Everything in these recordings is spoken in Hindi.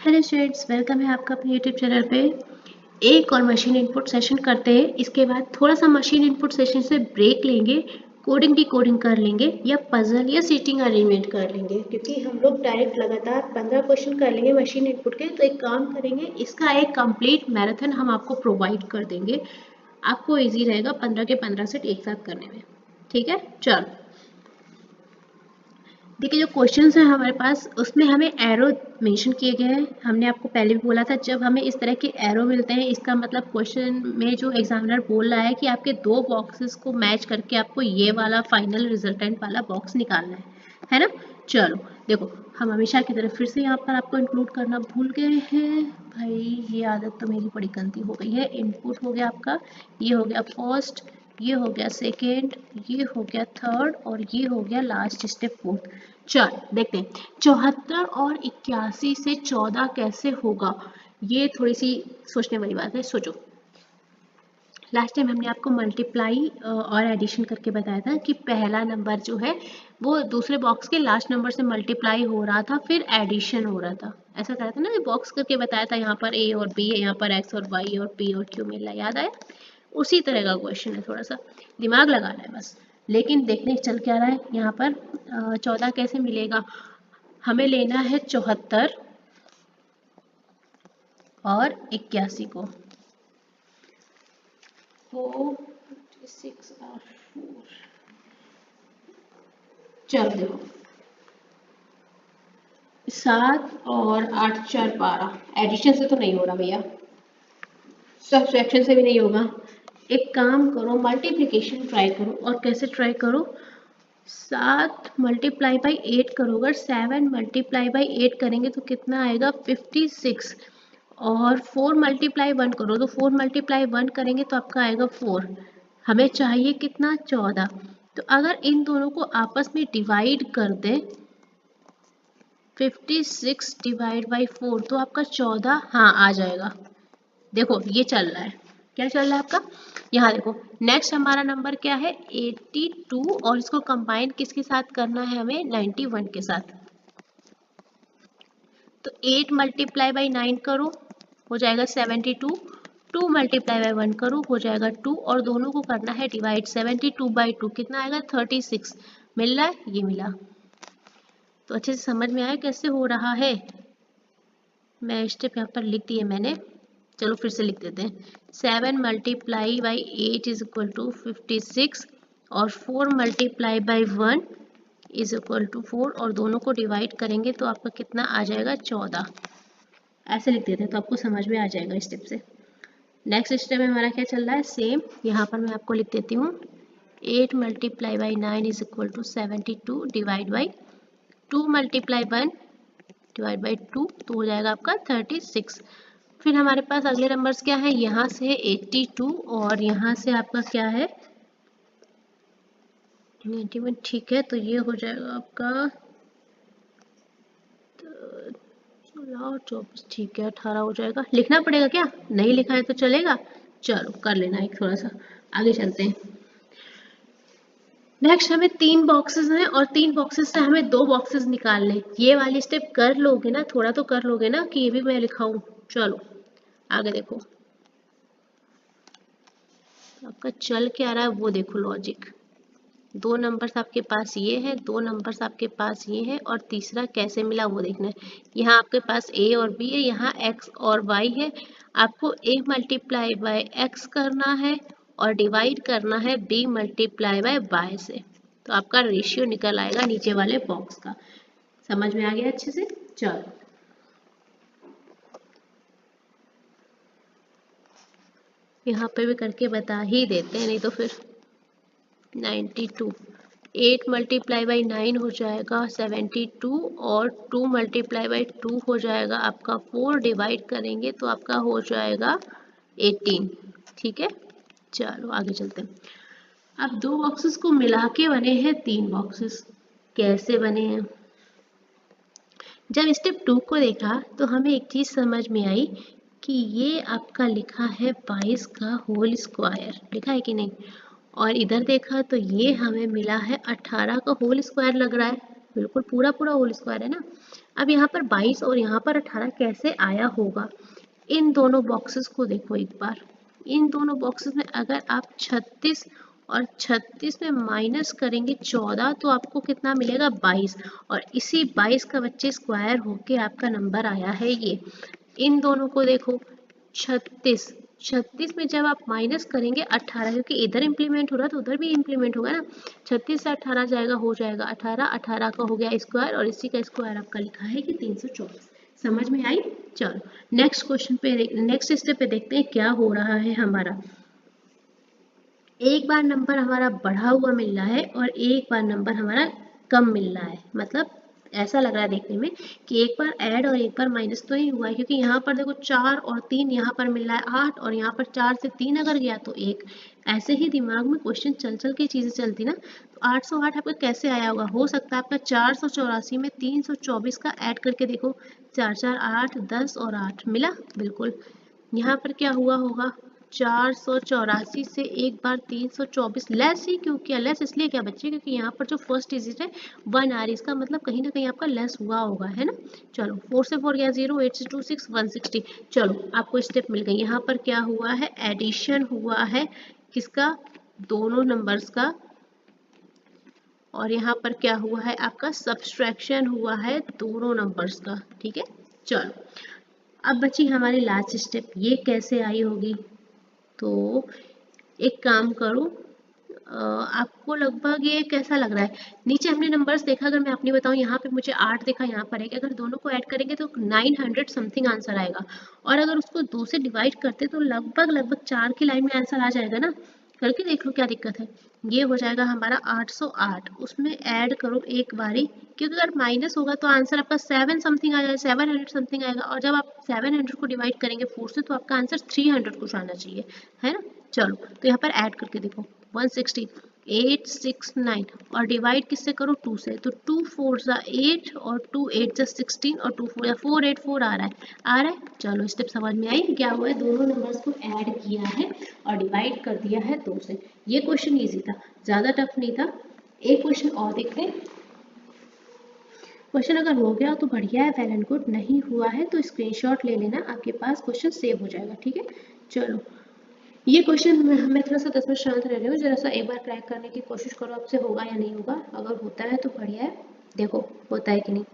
हेलो स्टूडेंट्स, वेलकम है आपका अपने यूट्यूब चैनल पे। एक और मशीन इनपुट सेशन करते हैं, इसके बाद थोड़ा सा मशीन इनपुट सेशन से ब्रेक लेंगे, कोडिंग की कोडिंग कर लेंगे या पजल या सीटिंग अरेंजमेंट कर लेंगे, क्योंकि हम लोग डायरेक्ट लगातार 15 क्वेश्चन कर लेंगे मशीन इनपुट के। तो एक काम करेंगे, इसका एक कंप्लीट मैराथन हम आपको प्रोवाइड कर देंगे, आपको ईजी रहेगा 15 के 15 सेट एक साथ करने में। ठीक है, चलो देखिए, जो क्वेश्चंस हैं हमारे पास उसमें हमें एरो मेंशन किए गए हैं। हमने आपको पहले भी बोला था, जब हमें इस तरह के एरो मिलते हैं इसका मतलब क्वेश्चन में जो एग्जामिनर बोल रहा है कि आपके दो बॉक्सेस को मैच करके आपको ये वाला फाइनल रिजल्टेंट वाला बॉक्स निकालना है ना। चलो देखो, हम हमेशा की तरह फिर से यहाँ पर आपको इंक्लूड करना भूल गए हैं भाई, ये आदत तो मेरी बड़ी गलती हो गई है। इनपुट हो गया आपका, ये हो गया फर्स्ट, ये हो गया सेकेंड, ये हो गया थर्ड और ये हो गया लास्ट स्टेप फोर्थ। चल देखते हैं, 74 और 81 से 14 कैसे होगा। ये थोड़ी सी सोचने वाली बात है, सोचो। लास्ट टाइम हमने आपको मल्टीप्लाई और एडिशन करके बताया था कि पहला नंबर जो है वो दूसरे बॉक्स के लास्ट नंबर से मल्टीप्लाई हो रहा था, फिर एडिशन हो रहा था। ऐसा करा था ना, बॉक्स करके बताया था। यहाँ पर ए और बी है, यहाँ पर एक्स और वाई और पी और क्यू मिला, याद आया? उसी तरह का क्वेश्चन है, थोड़ा सा दिमाग लगाना है बस। लेकिन देखने चल क्या रहा है यहाँ पर, 14 कैसे मिलेगा। हमें लेना है 74 और 81 को। 4 6 और 4, चलो देखो, 7 और 8 4 12, एडिशन से तो नहीं हो रहा भैया, सब्ट्रैक्शन से भी नहीं होगा। एक काम करो, मल्टीप्लिकेशन ट्राई करो। और कैसे ट्राई करो, 7 मल्टीप्लाई बाई 8 करो। अगर 7 मल्टीप्लाई बाई 8 करेंगे तो कितना आएगा, 56। और 4 मल्टीप्लाई 1 करो तो 4 मल्टीप्लाई 1 करेंगे तो आपका आएगा 4। हमें चाहिए कितना, 14। तो अगर इन दोनों को आपस में डिवाइड कर दें, 56 डिवाइड बाई 4 तो आपका 14 हाँ आ जाएगा। देखो ये चल रहा है, क्या चल रहा है आपका, यहाँ देखो। नेक्स्ट हमारा नंबर क्या है, 82, और इसको कंबाइन किसके साथ करना है हमें, 91 के साथ। तो 8 मल्टीप्लाई बाई 9 करो, हो जाएगा 72। 2 मल्टीप्लाई बाई 1 करो, हो जाएगा 2, और दोनों को करना है डिवाइड। 72 बाई 2 कितना आएगा, 36। मिल रहा है, ये मिला। तो अच्छे से समझ में आया कैसे हो रहा है। मैं स्टेप यहाँ पर लिख दिए मैंने, चलो फिर से लिख देते हैं। 7 multiply by 8 is equal to 56, और 4 multiply by 1 is equal to 4, और दोनों को डिवाइड करेंगे तो आपका कितना आ जाएगा, 14। ऐसे लिख देते हैं तो आपको समझ में आ जाएगा स्टेप से। नेक्स्ट स्टेप में हमारा क्या चल रहा है, सेम। यहाँ पर मैं आपको लिख देती हूँ, 8 multiply by 9 is equal to 72 divide by 2 multiply 1 divide by 2, तो हो जाएगा आपका 36। फिर हमारे पास अगले नंबर्स क्या है, यहाँ से 82 और यहाँ से आपका क्या है, 91। ठीक है, तो ये हो जाएगा आपका 24। ठीक है, 18 हो जाएगा। लिखना पड़ेगा क्या, नहीं लिखा है तो चलेगा। चलो कर लेना, एक थोड़ा सा आगे चलते हैं। नेक्स्ट हमें 3 बॉक्सेस हैं और 3 बॉक्सेस से हमें 2 बॉक्सेस निकालने। ये वाली स्टेप कर लोगे ना, थोड़ा तो कर लोगे ना, कि ये भी मैं लिखाऊं। चलो आगे देखो, आपका चल क्या रहा है वो देखो लॉजिक। 2 नंबर्स आपके पास ये है, 2 नंबर्स आपके पास ये है, और तीसरा कैसे मिला वो देखना है। यहाँ आपके पास a और b है, यहाँ x और y है। आपको a मल्टीप्लाई बाय x करना है और डिवाइड करना है b मल्टीप्लाई बाय y से। तो आपका रेशियो निकल आएगा नीचे वाले बॉक्स का। समझ में आ गया अच्छे से। चलो यहाँ पे भी करके बता ही देते हैं, नहीं तो फिर 92। 8 मल्टीप्लाई बाई 9 हो जाएगा 72, और 2 मल्टीप्लाई बाई 2 हो जाएगा आपका 4, डिवाइड करेंगे तो आपका हो जाएगा 18। ठीक है, चलो आगे चलते हैं। अब 2 बॉक्सेस को मिला के बने हैं 3 बॉक्सेस। कैसे बने हैं, जब स्टेप 2 को देखा तो हमें एक चीज़ समझ में आई कि ये आपका लिखा है 22 का होल स्क्वायर, लिखा है कि नहीं। और इधर देखा तो ये हमें मिला है 18 का होल स्क्वायर लग रहा है, बिल्कुल पूरा पूरा होल स्क्वायर है ना। अब यहाँ पर 22 और यहाँ पर 18 कैसे आया होगा, इन दोनों बॉक्सेस को देखो एक बार। इन दोनों बॉक्सेस में अगर आप 36 और 36 में माइनस करेंगे 14 तो आपको कितना मिलेगा 22, और इसी 22 का बच्चे स्क्वायर होके आपका नंबर आया है ये। इन दोनों को देखो, 36 में जब आप माइनस करेंगे 18, क्योंकि इधर इम्प्लीमेंट हो रहा है तो उधर भी इम्प्लीमेंट होगा ना, 36 से 18 जाएगा, हो जाएगा 18, 18 का हो गया स्क्वायर और इसी का स्क्वायर आपका लिखा है कि 324। समझ में आई? चलो नेक्स्ट क्वेश्चन पे, नेक्स्ट स्टेप पे देखते हैं क्या हो रहा है हमारा। एक बार नंबर हमारा बढ़ा हुआ मिल रहा है और एक बार नंबर हमारा कम मिल रहा है, मतलब ऐसा लग रहा है देखने में कि एक बार ऐड और एक बार माइनस तो ही हुआ है, क्योंकि यहाँ पर देखो 4 और 3 यहाँ पर मिल रहा है 8, और यहाँ पर 4 से 3 अगर गया तो 1। ऐसे ही दिमाग में क्वेश्चन चल चल के चीज़ें चलती ना, तो 808 आपका कैसे आया होगा? हो सकता है आपका 484 में 324 का ऐड करके देखो, 4 4 8 10 और 8 मिला, बिल्कुल। यहाँ पर क्या हुआ होगा, 484 से एक बार 324 लेस ही क्यों किया? लेस इसलिए क्या बच्चे, क्योंकि यहाँ पर जो फर्स्ट डिजिट है 1 आ रही, इसका मतलब कहीं ना कहीं आपका लेस हुआ होगा, है ना। चलो 4 से 4 गया 0, 8 से 2 6, 160। चलो आपको स्टेप मिल गई। यहाँ पर क्या हुआ है, एडिशन हुआ है किसका, दोनों नंबर्स का, और यहाँ पर क्या हुआ है आपका, सब्सट्रैक्शन हुआ है दोनों नंबर्स का, ठीक है। चलो अब बची हमारी लास्ट स्टेप, ये कैसे आई होगी? तो एक काम करो, आपको लगभग ये कैसा लग रहा है, नीचे हमने नंबर्स देखा, अगर मैं अपनी बताऊं, यहाँ पे मुझे 8 देखा, यहाँ पर है कि अगर दोनों को ऐड करेंगे तो 900 समथिंग आंसर आएगा, और अगर उसको 2 से डिवाइड करते तो लगभग लगभग 4 की लाइन में आंसर आ जाएगा ना। करके देख लो क्या दिक्कत है। ये हो जाएगा हमारा 808, उसमें ऐड करो एक बारी, क्योंकि अगर माइनस होगा तो आंसर आपका 7 समथिंग आ जाएगा, 700 समथिंग आएगा, और जब आप 700 को डिवाइड करेंगे 4 से तो आपका आंसर 300 कुछ आना चाहिए, है ना। चलो तो यहाँ पर ऐड करके देखो, 160, 869, और डिवाइड किससे करो, 2 से, तो 2 4 जा 8 और 2 8 जा 16 और 2 4 जा 484 आ रहा है, आ रहा है। चलो स्टेप समझ में आई क्या हुआ है, दोनों नंबर्स को ऐड किया है और डिवाइड कर दिया है 2 से। ये क्वेश्चन इजी था, ज़्यादा टफ नहीं था। एक क्वेश्चन और देखते हैं। क्वेश्चन अगर हो गया तो बढ़िया है, वेल एंड गुड, नहीं हुआ है तो स्क्रीनशॉट ले लेना, आपके पास क्वेश्चन सेव हो जाएगा, ठीक है। चलो ये क्वेश्चन मैं थोड़ा सा 10 मिनट शांत रह रही हूँ, जरा सा एक बार क्रैक करने की कोशिश करो, आपसे होगा या नहीं होगा। अगर होता है तो बढ़िया है, देखो होता है कि नहीं।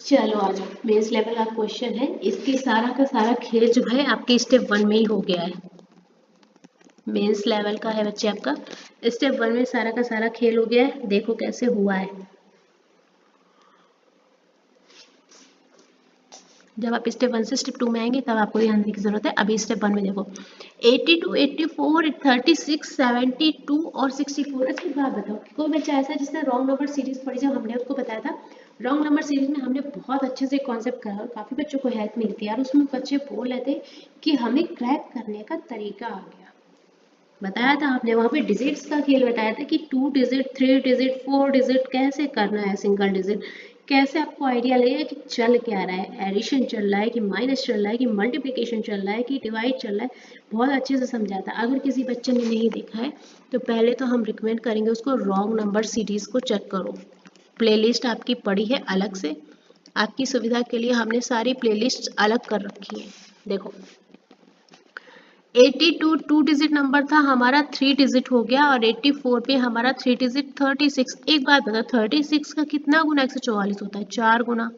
चलो आ जाओ, मेंस लेवल का क्वेश्चन है, इसके सारा का सारा खेल जो है आपके स्टेप 1 में ही हो गया है। मेंस लेवल का है बच्चे आपका, स्टेप 1 में सारा का सारा खेल हो गया है, देखो कैसे हुआ है। जब आप स्टेप 1 से स्टेप 2 में आएंगे तब आपको ध्यान देने की जरूरत है। अभी स्टेप 1 में देखो, 82, 84, 36, 72 और 64। अच्छा एक बात बताओ, कोई बच्चा ऐसा जिसने रॉन्ग नंबर सीरीज पढ़ी, जब हमने उसको बताया था रॉन्ग नंबर सीरीज में हमने बहुत अच्छे से कॉन्सेप्ट करा और काफ़ी बच्चों को हेल्प मिलती है, और उसमें बच्चे बोल रहे थे कि हमें क्रैक करने का तरीका आ गया। बताया था आपने वहाँ पे डिजिट्स का खेल बताया था कि 2 डिजिट, 3 डिजिट, 4 डिजिट कैसे करना है, सिंगल डिजिट कैसे आपको आइडिया लगेगा कि चल क्या रहा है, एडिशन चल रहा है कि माइनस चल रहा है कि मल्टीप्लिकेशन चल रहा है कि डिवाइड चल रहा है, बहुत अच्छे से समझा था। अगर किसी बच्चे ने नहीं देखा है तो पहले तो हम रिकमेंड करेंगे उसको रॉन्ग नंबर सीरीज़ को चेक करो। प्लेलिस्ट आपकी पड़ी है अलग से, आपकी सुविधा के लिए हमने सारी प्लेलिस्ट अलग कर रखी है। देखो 82 2 डिजिट नंबर था हमारा, 3 डिजिट हो गया, और 84 पे हमारा 3 डिजिट 36। एक बात बता, 36 का कितना गुना 144 होता है? 4 गुना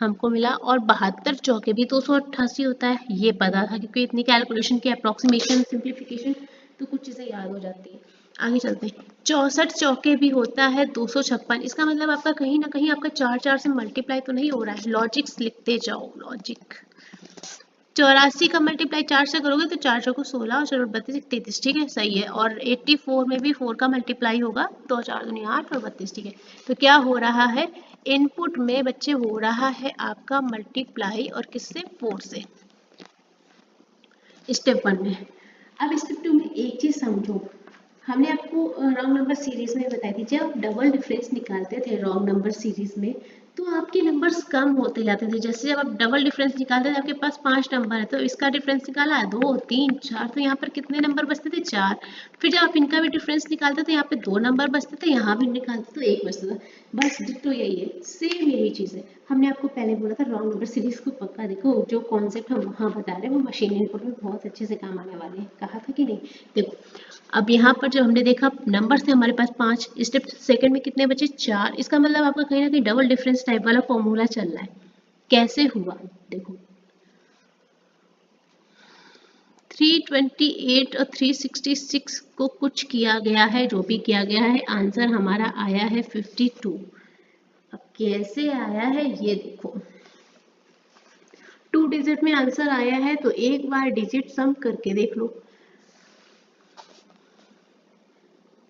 हमको मिला, और 72 चौके भी 288 होता है, ये पता था, क्योंकि इतनी कैलकुलेशन की अप्रोक्सीमेशन सिंप्लीफिकेशन तो कुछ चीज़ें याद हो जाती है। आगे चलते हैं, 64 चौके भी होता है 256। इसका मतलब आपका कहीं ना कहीं आपका 4 4 से मल्टीप्लाई तो नहीं हो रहा है, लॉजिक्स लिखते जाओ, लॉजिक। 84 का मल्टीप्लाई 4 से करोगे तो 4 को 16 और 4 32 33, ठीक है, सही है। और 84 में भी 4 का मल्टीप्लाई होगा तो 4 दूनी 8 और 32, ठीक है। तो क्या हो रहा है, इनपुट में बच्चे हो रहा है आपका मल्टीप्लाई, और किससे? 4 से, स्टेप 1 में। अब स्टेप 2 में एक चीज समझो, हमने आपको रॉन्ग नंबर सीरीज में बताई थी, जब आप डबल डिफरेंस निकालते थे रॉन्ग नंबर सीरीज में तो आपके नंबर्स कम होते जाते थे। जैसे जब आप डबल डिफरेंस निकालते थे आपके पास 5 नंबर है तो इसका डिफरेंस निकाला 2 3 4 तो यहाँ पर कितने नंबर बचते थे 4। फिर जब आप इनका भी डिफरेंस निकालते थे यहाँ पे 2 नंबर बचते थे, यहाँ भी निकालते तो 1 बचता था। बस डिट्टो यही है, सेम यही चीज़ है। हमने आपको पहले बोला था रॉन्ग नंबर सीरीज को पक्का देखो, जो कॉन्सेप्ट हम वहाँ बता रहे हैं वो मशीन इनपुट में बहुत अच्छे से काम आने वाले हैं, कहा था कि नहीं। देखो अब यहाँ पर जब हमने देखा नंबर थे हमारे पास 5, स्टेप सेकंड में कितने बचे 4, इसका मतलब आपका कहीं ना कहीं डबल डिफरेंस टाइप वाला फॉर्मूला चल रहा है। कैसे हुआ देखो, 328 और 366 को कुछ किया गया है, जो भी किया गया है आंसर हमारा आया है 52। अब कैसे आया है ये देखो, 2 डिजिट में आंसर आया है तो एक बार डिजिट सम करके देख लो।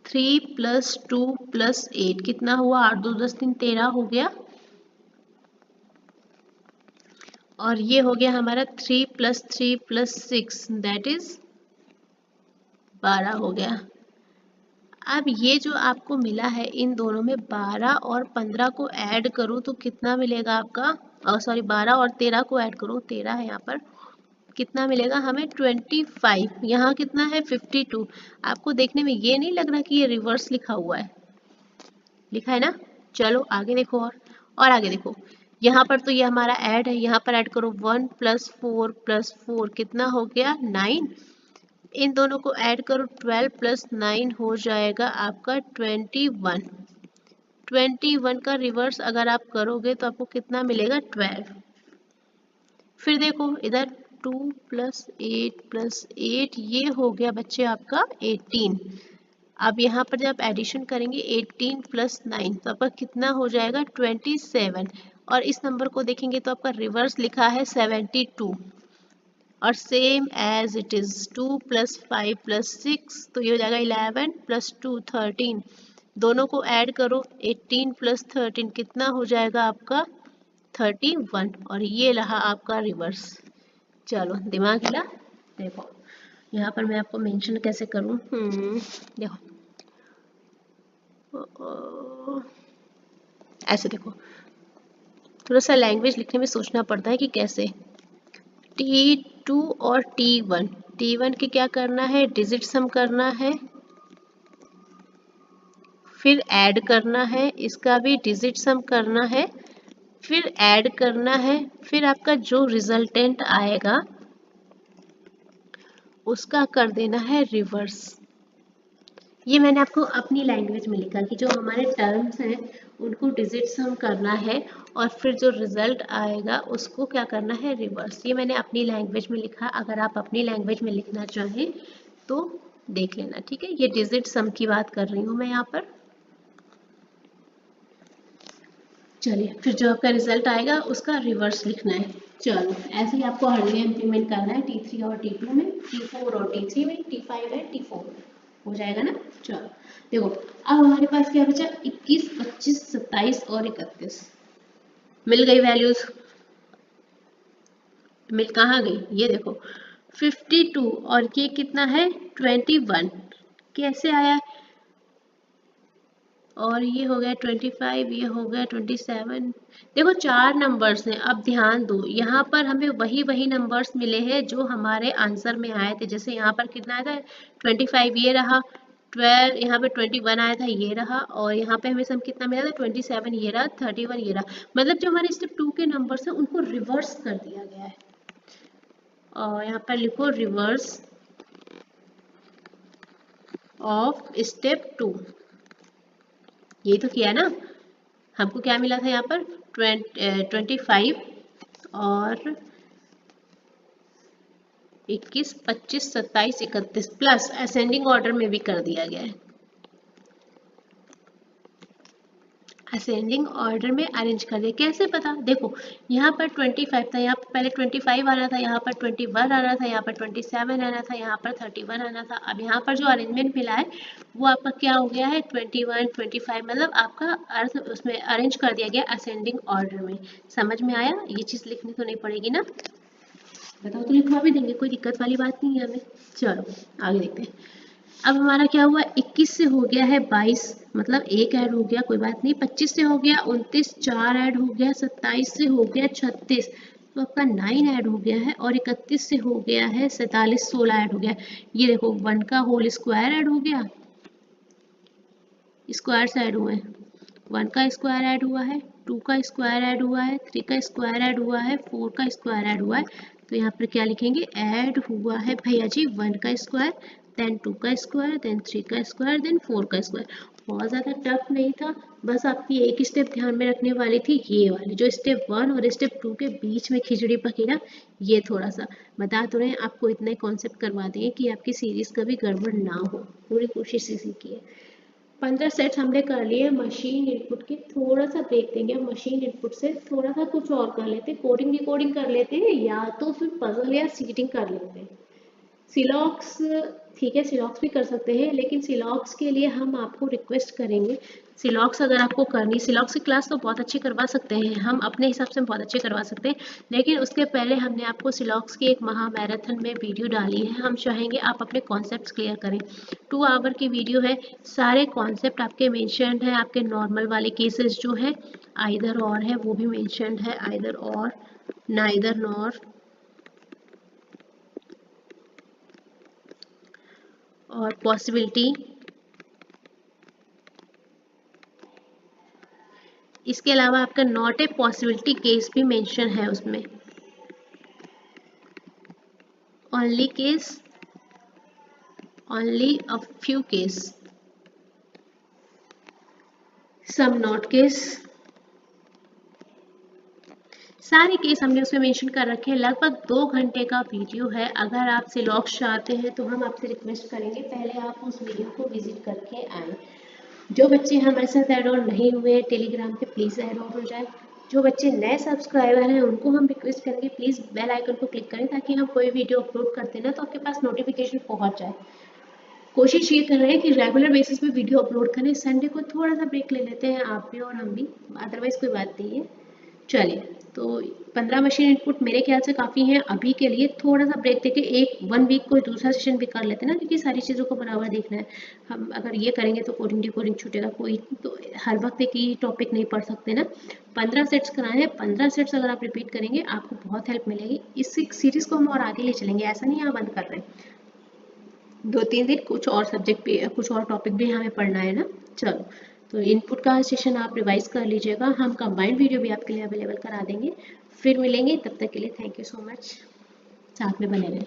3 + 2 + 8 कितना हुआ, 8 2 10 3 13 हो गया। और ये हो गया हमारा 3 + 3 + 6 दैट इज 12 हो गया। अब ये जो आपको मिला है इन दोनों में 12 और 15 को ऐड करूँ तो कितना मिलेगा आपका, सॉरी 12 और 13 को ऐड करूँ, 13 है यहाँ पर, कितना मिलेगा हमें 25। यहाँ कितना है 52। आपको देखने में ये नहीं लग रहा कि ये रिवर्स लिखा हुआ है, लिखा है ना। चलो आगे देखो और आगे देखो, यहाँ पर तो ये हमारा ऐड है, यहाँ पर ऐड करो 1 + 4 + 4 कितना हो गया 9। इन दोनों को ऐड करो 12 + 9 हो जाएगा आपका 21। 21 का रिवर्स अगर आप करोगे तो आपको कितना मिलेगा 12। फिर देखो इधर 2 + 8 + 8 ये हो गया बच्चे आपका 18। अब यहाँ पर जब एडिशन करेंगे 18 + 9 तो आपका कितना हो जाएगा 27। और इस नंबर को देखेंगे तो आपका रिवर्स लिखा है 72 और सेम एज इट इज 2 + 5 + 6 तो ये हो जाएगा 11 + 2 13। दोनों को ऐड करो 18 + 13 कितना हो जाएगा आपका 31 और ये रहा आपका रिवर्स। चलो दिमाग हिला। देखो यहाँ पर मैं आपको मेंशन कैसे करूँ, देखो ऐसे देखो, थोड़ा सा लैंग्वेज लिखने में सोचना पड़ता है कि कैसे। T2 और T1, T1 के क्या करना है डिजिट सम करना है, फिर ऐड करना है, इसका भी डिजिट सम करना है, फिर ऐड करना है, फिर आपका जो रिजल्टेंट आएगा उसका कर देना है रिवर्स। ये मैंने आपको अपनी लैंग्वेज में लिखा कि जो हमारे टर्म्स हैं उनको डिजिट सम करना है और फिर जो रिजल्ट आएगा उसको क्या करना है रिवर्स। ये मैंने अपनी लैंग्वेज में लिखा, अगर आप अपनी लैंग्वेज में लिखना चाहें तो देख लेना, ठीक है। ये डिजिट सम की बात कर रही हूँ मैं यहाँ पर। चलिए फिर जो आपका रिजल्ट आएगा उसका रिवर्स लिखना है। चलो ऐसे ही आपको हर जगह इम्प्लीमेंट करना है, T3 और T2 में, T4 और T3 में, T5 है T4 में, हो जाएगा ना। चलो देखो अब हमारे पास क्या बचा 21 25 27 और 31। मिल गई वैल्यूज, मिल कहाँ गई ये देखो 52 और ये कितना है 21, कैसे आया, और ये हो गया 25, ये हो गया 27। देखो 4 नंबर्स हैं। अब ध्यान दो यहाँ पर हमें वही नंबर्स मिले हैं जो हमारे आंसर में आए थे। जैसे यहाँ पर कितना आया था 25 ये रहा, 12 यहाँ पे 21 आया था ये रहा, और यहाँ पे हमें सब कितना मिला था 27 ये रहा, 31 ये रहा। मतलब जो हमारे स्टेप 2 के नंबर्स हैं उनको रिवर्स कर दिया गया है। और यहाँ पर लिखो रिवर्स ऑफ स्टेप 2, यही तो किया ना। हमको क्या मिला था यहाँ पर 25 और 21 25 27 31 प्लस असेंडिंग ऑर्डर में भी कर दिया गया है। असेंडिंग ऑर्डर में अरेंज कर दिया, कैसे पता, देखो यहाँ पर 25 था, यहाँ पर पहले 25 आना था, यहाँ पर 21 आना था, यहाँ पर 27 आना था, यहाँ पर 31 आना था। अब यहाँ पर जो अरेंजमेंट मिला है वो आपका क्या हो गया है 21 25, मतलब आपका अर्थ उसमें अरेंज कर दिया गया असेंडिंग ऑर्डर में। समझ में आया, ये चीज़ लिखनी तो नहीं पड़ेगी ना, बताओ तो लिखवा भी देंगे, कोई दिक्कत वाली बात नहीं है हमें। चलो आगे देखते हैं। अब हमारा क्या हुआ, 21 से हो गया है 22, मतलब एक ऐड हो गया, कोई बात नहीं। 25 से हो गया 29, 4 ऐड हो गया। 27 से हो गया 36, तो आपका 9 ऐड हो गया है। और 31 से हो गया है 47, 16 ऐड हो गया। ये देखो 1 का होल स्क्वायर ऐड हो गया, स्क्वायर ऐड हुए हैं। 1 का स्क्वायर ऐड हुआ है, 2 का स्क्वायर ऐड हुआ है, 3 का स्क्वायर ऐड हुआ है, 4 का स्क्वायर ऐड हुआ है। तो यहाँ पर क्या लिखेंगे, ऐड हुआ है भैया जी 1 का स्क्वायर, देन 2 का स्क्वायर, देन 3 का स्क्वायर, देन 4 का स्क्वायर। बहुत ज़्यादा टफ नहीं था, बस आपकी एक स्टेप ध्यान में रखने वाली थी, ये वाली जो स्टेप 1 और स्टेप 2 के बीच में खिचड़ी पकी ना, ये थोड़ा सा बता तो रहे हैं आपको, इतने कॉन्सेप्ट करवा देंगे कि आपकी सीरीज कभी गड़बड़ ना हो। पूरी कोशिश इसी की है। 15 सेट्स हमने कर लिए मशीन इनपुट के। थोड़ा सा ब्रेक देंगे, अब मशीन इनपुट से थोड़ा सा कुछ और कर लेते हैं, कोडिंग डिकोडिंग कर लेते हैं, या तो फिर पजल या सीटिंग कर लेते हैं। सिलॉक्स, ठीक है सिलॉक्स भी कर सकते हैं, लेकिन सिलॉक्स के लिए हम आपको रिक्वेस्ट करेंगे, सिलॉक्स अगर आपको करनी, सिलॉक्स की क्लास तो बहुत अच्छी करवा सकते हैं हम, अपने हिसाब से बहुत अच्छे करवा सकते हैं, लेकिन उसके पहले हमने आपको सिलॉक्स की एक महा मैराथन में वीडियो डाली है। हम चाहेंगे आप अपने कॉन्सेप्ट क्लियर करें। 2 आवर की वीडियो है, सारे कॉन्सेप्ट आपके मेंशन्ड है, आपके नॉर्मल वाले केसेस जो है आइदर और है वो भी मेंशन्ड है, आइदर और, नाइदर नॉर, और पॉसिबिलिटी। इसके अलावा आपका नॉट ए पॉसिबिलिटी केस भी मेंशन है उसमें, only case, only a few case, some not case, सारे केस हमने उसमें मेंशन कर रखे हैं। लगभग 2 घंटे का वीडियो है। अगर आप सिलॉक्स चाहते हैं तो हम आपसे रिक्वेस्ट करेंगे पहले आप उस वीडियो को विजिट करके आएँ। जो बच्चे हमारे साथ ऐड ऑन नहीं हुए हैं टेलीग्राम पे, प्लीज़ ऐड ऑन हो जाए। जो बच्चे नए सब्सक्राइबर हैं उनको हम रिक्वेस्ट करेंगे प्लीज़ बेल आइकन को क्लिक करें, ताकि हम कोई वीडियो अपलोड करते हैं ना तो आपके पास नोटिफिकेशन पहुंच जाए। कोशिश ये कर रहे हैं कि रेगुलर बेसिस पे वीडियो अपलोड करें। संडे को थोड़ा सा ब्रेक ले लेते हैं आप भी और हम भी, अदरवाइज कोई बात नहीं है। चलिए, तो 15 मशीन इनपुट मेरे ख्याल से काफ़ी हैं अभी के लिए। थोड़ा सा ब्रेक देके 1 वीक कोई दूसरा सेशन भी कर लेते हैं ना, क्योंकि सारी चीज़ों को बराबर देखना है। हम अगर ये करेंगे तो कोडिंग डिकोडिंग छूटेगा, कोई तो हर वक्त एक ही टॉपिक नहीं पढ़ सकते ना। 15 सेट्स कराए हैं, 15 सेट्स अगर आप रिपीट करेंगे आपको बहुत हेल्प मिलेगी। इस सीरीज़ को हम और आगे ले चलेंगे, ऐसा नहीं है बंद कर रहे हैं। 2-3 दिन कुछ और सब्जेक्ट पे, कुछ और टॉपिक भी हमें पढ़ना है ना। चलो, तो इनपुट का सेशन आप रिवाइज कर लीजिएगा, हम कंबाइंड वीडियो भी आपके लिए अवेलेबल करा देंगे। फिर मिलेंगे, तब तक के लिए थैंक यू सो मच, साथ में बने रहें।